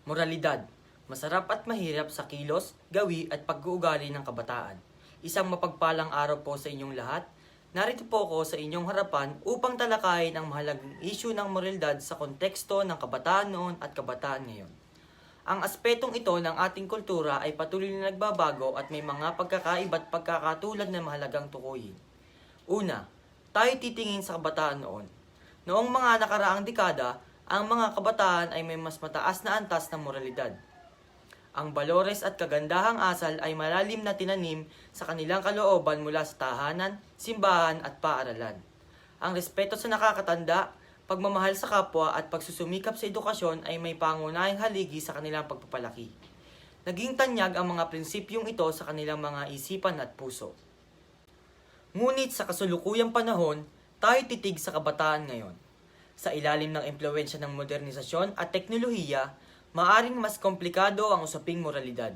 Moralidad, masarap at mahirap sa kilos, gawi at pag-uugali ng kabataan. Isang mapagpalang araw po sa inyong lahat. Narito po ako sa inyong harapan upang talakayin ang mahalagang issue ng moralidad sa konteksto ng kabataan noon at kabataan ngayon. Ang aspetong ito ng ating kultura ay patuloy na nagbabago at may mga pagkakaiba at pagkakatulad na mahalagang tukuyin. Una, tayo titingin sa kabataan noon. Noong mga nakaraang dekada, ang mga kabataan ay may mas mataas na antas ng moralidad. Ang balores at kagandahang asal ay malalim na tinanim sa kanilang kalooban mula sa tahanan, simbahan at paaralan. Ang respeto sa nakakatanda, pagmamahal sa kapwa at pagsusumikap sa edukasyon ay may pangunahing haligi sa kanilang pagpapalaki. Naging tanyag ang mga prinsipyong ito sa kanilang mga isipan at puso. Ngunit sa kasulukuyang panahon, tayo titig sa kabataan ngayon. Sa ilalim ng impluwensya ng modernisasyon at teknolohiya, maaring mas komplikado ang usaping moralidad.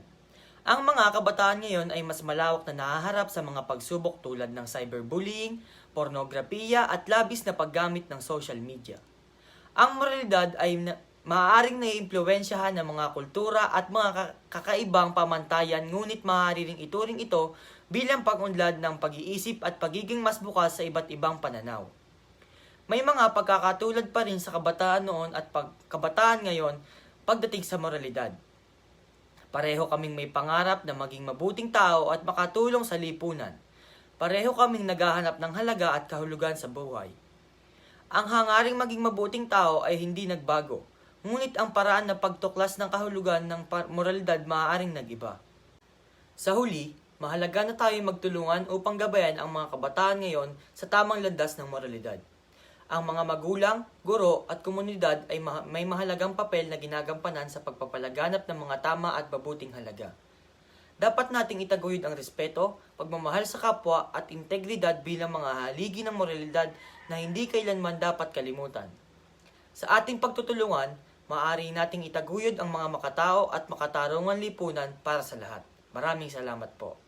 Ang mga kabataan ngayon ay mas malawak na nahaharap sa mga pagsubok tulad ng cyberbullying, pornografiya at labis na paggamit ng social media. Ang moralidad ay maaaring naiimpluwensyahan ng mga kultura at mga kakaibang pamantayan, ngunit maaari ring ituring ito bilang pag-unlad ng pag-iisip at pagiging mas bukas sa iba't ibang pananaw. May mga pagkakatulad pa rin sa kabataan noon at kabataan ngayon pagdating sa moralidad. Pareho kaming may pangarap na maging mabuting tao at makatulong sa lipunan. Pareho kaming naghahanap ng halaga at kahulugan sa buhay. Ang hangaring maging mabuting tao ay hindi nagbago, ngunit ang paraan na pagtuklas ng kahulugan ng moralidad maaaring nag-iba. Sa huli, mahalaga na tayo magtulungan upang gabayan ang mga kabataan ngayon sa tamang landas ng moralidad. Ang mga magulang, guro at komunidad ay may mahalagang papel na ginagampanan sa pagpapalaganap ng mga tama at mabuting halaga. Dapat nating itaguyod ang respeto, pagmamahal sa kapwa at integridad bilang mga haligi ng moralidad na hindi kailanman dapat kalimutan. Sa ating pagtutulungan, maaari nating itaguyod ang mga makatao at makatarungan lipunan para sa lahat. Maraming salamat po.